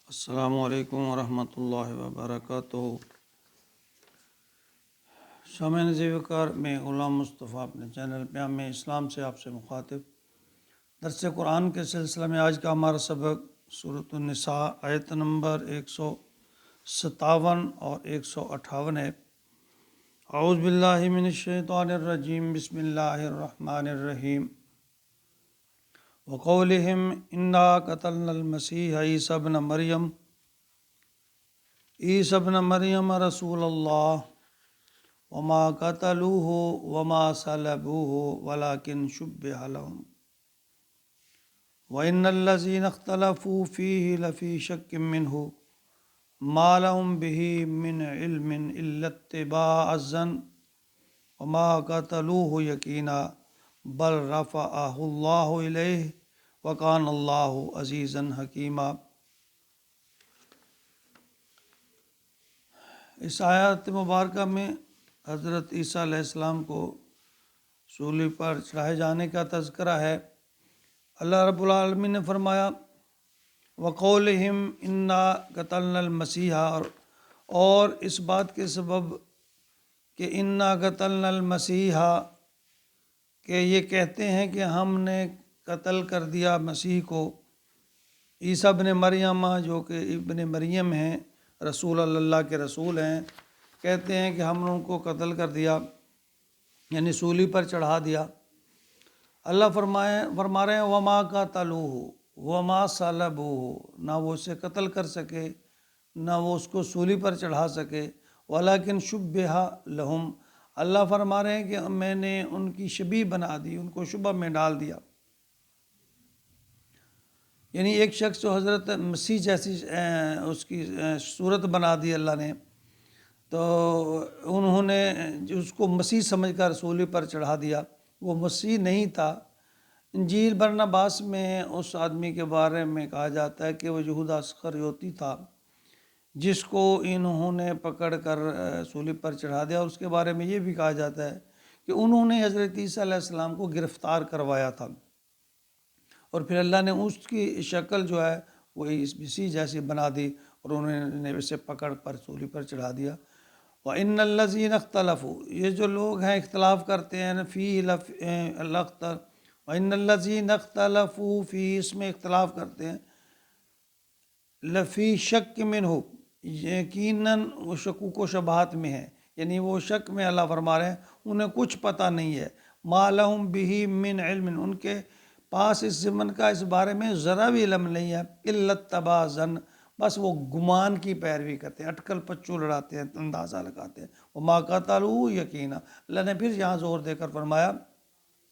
السلام علیکم ورحمۃ اللہ وبرکاتہ۔ سامعین زیوکار، میں غلام مصطفیٰ اپنے چینل پیام اسلام سے آپ سے مخاطب۔ درس قرآن کے سلسلہ میں آج کا ہمارا سبق سورۃ النساء آیت نمبر 157 اور 158 ہے۔ اعوذ باللہ من الشیطان الرجیم، بسم اللہ الرحمن الرحیم۔ وقولہم انا قتلنا المسیح عیسی ابن مریم رسول اللہ وما قتلوہ وما صلبوہ ولکن شبہ لہم وان الذین اختلفوا فیہ لفی شک منہ ما لہم بہ من علم الا اتباع الظن وما قتلوہ یقینا بل رفعہ اللہ الیہ وکان اللہ عزیزا حکیما۔ اس آیات مبارکہ میں حضرت عیسیٰ علیہ السلام کو صلیب پر چڑھائے جانے کا تذکرہ ہے۔ اللہ رب العالمین نے فرمایا وقولہم انا قتلنا المسیح، اور اس بات کے سبب کہ انا قتلنا المسیح، کہ یہ کہتے ہیں کہ ہم نے قتل کر دیا مسیح کو، عیسیٰ ابن مریم جو کہ ابن مریم ہیں، رسول اللہ کے رسول ہیں، کہتے ہیں کہ ہم نے ان کو قتل کر دیا، یعنی سولی پر چڑھا دیا۔ اللہ فرما رہے ہیں وما قتلوہ وما صلبوہ، نہ وہ اسے قتل کر سکے نہ وہ اس کو سولی پر چڑھا سکے، ولکن شبہ لہم، اللہ فرما رہے ہیں کہ میں نے ان کی شبیہ بنا دی، ان کو شبہ میں ڈال دیا۔ یعنی ایک شخص جو حضرت مسیح جیسی اس کی صورت بنا دی اللہ نے، تو انہوں نے اس کو مسیح سمجھ کر سولی پر چڑھا دیا، وہ مسیح نہیں تھا۔ انجیل برنباس میں اس آدمی کے بارے میں کہا جاتا ہے کہ وہ یہودا اسخریوتی تھا، جس کو انہوں نے پکڑ کر سولی پر چڑھا دیا، اور اس کے بارے میں یہ بھی کہا جاتا ہے کہ انہوں نے حضرت عیسیٰ علیہ السلام کو گرفتار کروایا تھا، اور پھر اللہ نے اس کی شکل جو ہے وہ مسیح جیسی بنا دی، اور انہوں نے اسے پکڑ پر سولی پر چڑھا دیا۔ وَإِنَّ الَّذِينَ اخْتَلَفُوا، یہ جو لوگ ہیں اختلاف کرتے ہیں، وَإِنَّ الَّذِينَ اخْتَلَفُوا فِيهِ، اس میں اختلاف کرتے ہیں، لفی شک منہ، یقیناً وہ شکوک و شبہات میں ہیں، یعنی وہ شک میں، اللہ فرما رہے ہیں انہیں کچھ پتہ نہیں ہے، ما لہم بہ من علم، ان کے پاس اس ضمن کا اس بارے میں ذرا بھی علم نہیں ہے، الا اتباع الظن، بس وہ گمان کی پیروی کرتے ہیں، اٹکل پچو لڑاتے ہیں، اندازہ لگاتے ہیں۔ وما قتلوہ یقینا، اللہ نے پھر یہاں زور دے کر فرمایا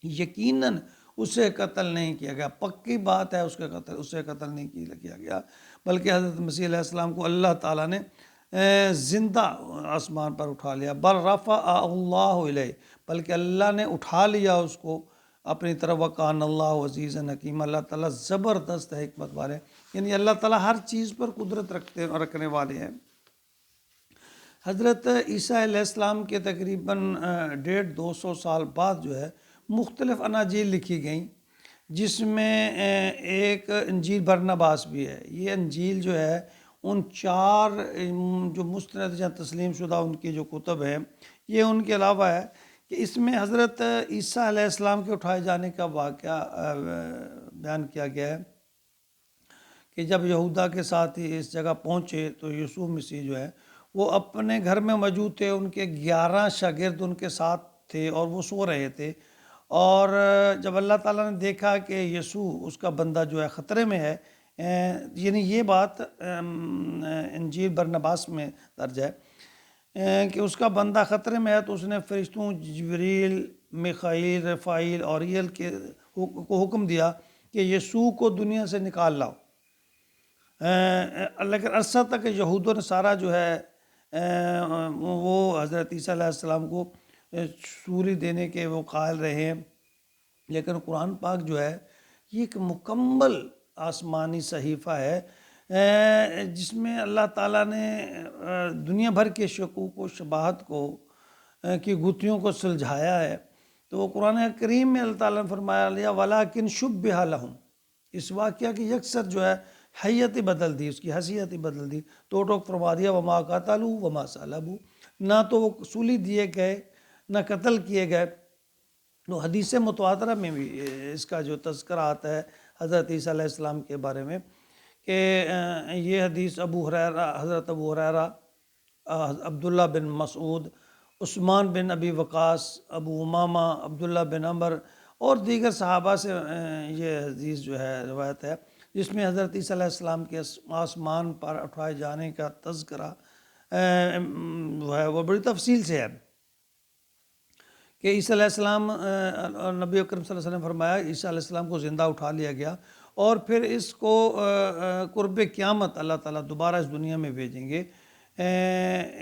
یقیناً اسے قتل نہیں کیا گیا، پکی بات ہے اسے قتل نہیں کیا گیا، بلکہ حضرت مسیح علیہ السلام کو اللہ تعالیٰ نے زندہ آسمان پر اٹھا لیا، بل رفعہ اللہ الیہ، بلکہ اللہ نے اٹھا لیا اس کو اپنی طرف، وکان اللہ عزیزا حکیم، اللہ تعالیٰ زبردست حکمت والے، یعنی اللہ تعالیٰ ہر چیز پر قدرت رکھنے والے ہیں۔ حضرت عیسیٰ علیہ السلام کے تقریباً 150-200 سال بعد جو ہے مختلف اناجیل لکھی گئیں، جس میں ایک انجیل برنباس بھی ہے۔ یہ انجیل جو ہے ان 4 جو مستند یا تسلیم شدہ ان کی جو کتب ہیں، یہ ان کے علاوہ ہے کہ اس میں حضرت عیسیٰ علیہ السلام کے اٹھائے جانے کا واقعہ بیان کیا گیا ہے کہ جب یہودا کے ساتھ ہی اس جگہ پہنچے تو یسوع مسیح جو ہے وہ اپنے گھر میں موجود تھے، ان کے 11 شاگرد ان کے ساتھ تھے اور وہ سو رہے تھے، اور جب اللہ تعالیٰ نے دیکھا کہ یسوع اس کا بندہ جو ہے خطرے میں ہے، یعنی یہ بات انجیل برنباس میں درج ہے کہ اس کا بندہ خطرے میں ہے، تو اس نے فرشتوں جبریل، میخائیل، رفائیل اور اوریل کو حکم دیا کہ یسوع کو دنیا سے نکال لاؤ۔ لیکن عرصہ تک یہود و نصارہ جو ہے وہ حضرت عیسیٰ علیہ السلام کو سولی دینے کے وہ قائل رہے ہیں، لیکن قرآن پاک جو ہے یہ ایک مکمل آسمانی صحیفہ ہے جس میں اللہ تعالیٰ نے دنیا بھر کے شکوک و شبہات کو کی گتھیوں کو سلجھایا ہے۔ تو وہ قرآن کریم میں اللہ تعالیٰ نے فرمایا لیا وَلَٰكِن شُبِّهَ لَهُمْ، اس واقعہ کی یکسر جو ہے حیت ہی بدل دی، اس کی حیثیت ہی بدل دی، تو ٹوک فرما دیا وما قتلوا وما صلبوا، نہ تو وہ سولی دیے گئے نہ قتل کیے گئے۔ تو حدیث متواترہ میں بھی اس کا جو تذکرہ آتا ہے حضرت عیسیٰ علیہ السلام کے بارے میں، کہ یہ حدیث حضرت ابو ہریرہ، عبداللہ بن مسعود، عثمان بن ابی وقاص، ابو امامہ، عبداللہ بن عمر اور دیگر صحابہ سے یہ حدیث جو ہے روایت ہے، جس میں حضرت عیسیٰ علیہ السلام کے آسمان پر اٹھائے جانے کا تذکرہ جو ہے وہ بڑی تفصیل سے ہے، کہ عیسیٰ علیہ السلام، نبی اکرم صلی اللہ علیہ وسلم فرمایا عیسیٰ علیہ السلام کو زندہ اٹھا لیا گیا، اور پھر اس کو قرب قیامت اللہ تعالیٰ دوبارہ اس دنیا میں بھیجیں گے۔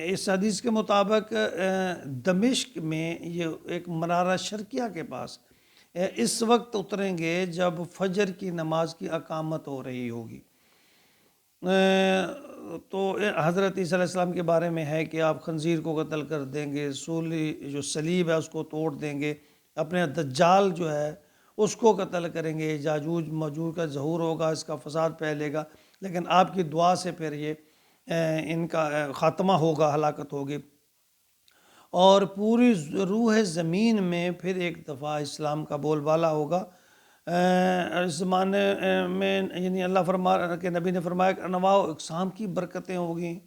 اس حدیث کے مطابق دمشق میں یہ ایک منارہ شرقیہ کے پاس اس وقت اتریں گے جب فجر کی نماز کی اقامت ہو رہی ہوگی۔ تو حضرت عیسیٰ علیہ السلام کے بارے میں ہے کہ آپ خنزیر کو قتل کر دیں گے، سولی جو صلیب ہے اس کو توڑ دیں گے، اپنے دجال جو ہے اس کو قتل کریں گے، یاجوج ماجوج کا ظہور ہوگا، اس کا فساد پھیلے گا، لیکن آپ کی دعا سے پھر یہ ان کا خاتمہ ہوگا، ہلاکت ہوگی، اور پوری روح زمین میں پھر ایک دفعہ اسلام کا بول بالا ہوگا۔ اس زمانے میں یعنی اللہ فرما کہ نبی نے فرمایا کہ انواع و اقسام کی برکتیں ہوگی،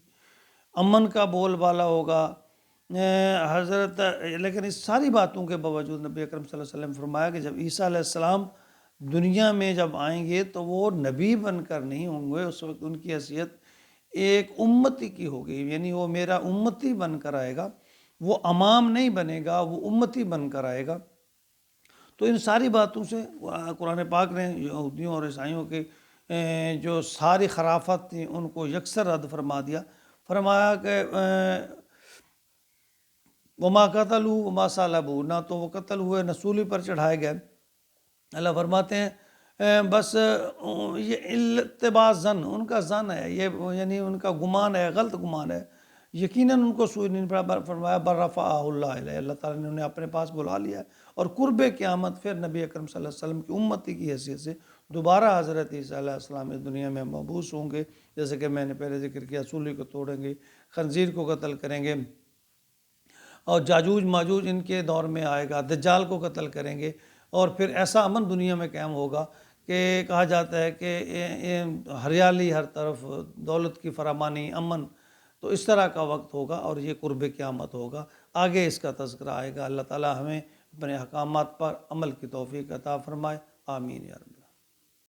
امن کا بول بالا ہوگا حضرت، لیکن اس ساری باتوں کے باوجود نبی اکرم صلی اللہ علیہ وسلم فرمایا کہ جب عیسیٰ علیہ السلام دنیا میں جب آئیں گے تو وہ نبی بن کر نہیں ہوں گے، اس وقت ان کی حیثیت ایک امتی کی ہوگی، یعنی وہ میرا امتی بن کر آئے گا، وہ امام نہیں بنے گا، وہ امتی بن کر آئے گا۔ تو ان ساری باتوں سے قرآن پاک نے یہودیوں اور عیسائیوں کے جو ساری خرافت تھیں ان کو یکسر رد فرما دیا، فرمایا کہ وما قتلوا وما صلبوا، نہ تو وہ قتل ہوئے نہ سولی پر چڑھائے گئے۔ اللہ فرماتے ہیں بس یہ التباس ظن، ان کا ظن ہے، یہ یعنی ان کا گمان ہے، غلط گمان ہے، یقیناً ان کو سوئی نہیں پڑا، فرمایا بل رفعہ اللہ علیہ، اللہ تعالیٰ نے انہیں اپنے پاس بلا لیا ہے، اور قرب قیامت پھر نبی اکرم صلی اللہ علیہ وسلم کی امتی کی حیثیت سے دوبارہ حضرت عیسیٰ علیہ السلام اس دنیا میں مبعوث ہوں گے، جیسے کہ میں نے پہلے ذکر کیا، سولی کو توڑیں گے، خنزیر کو قتل کریں گے، اور یاجوج ماجوج ان کے دور میں آئے گا، دجال کو قتل کریں گے، اور پھر ایسا امن دنیا میں قائم ہوگا کہ کہا جاتا ہے کہ ہریالی ہر طرف، دولت کی فراوانی، امن، تو اس طرح کا وقت ہوگا، اور یہ قرب قیامت ہوگا۔ آگے اس کا تذکرہ آئے گا۔ اللہ تعالیٰ ہمیں اپنے احکامات پر عمل کی توفیق عطا فرمائے، آمین یا رب۔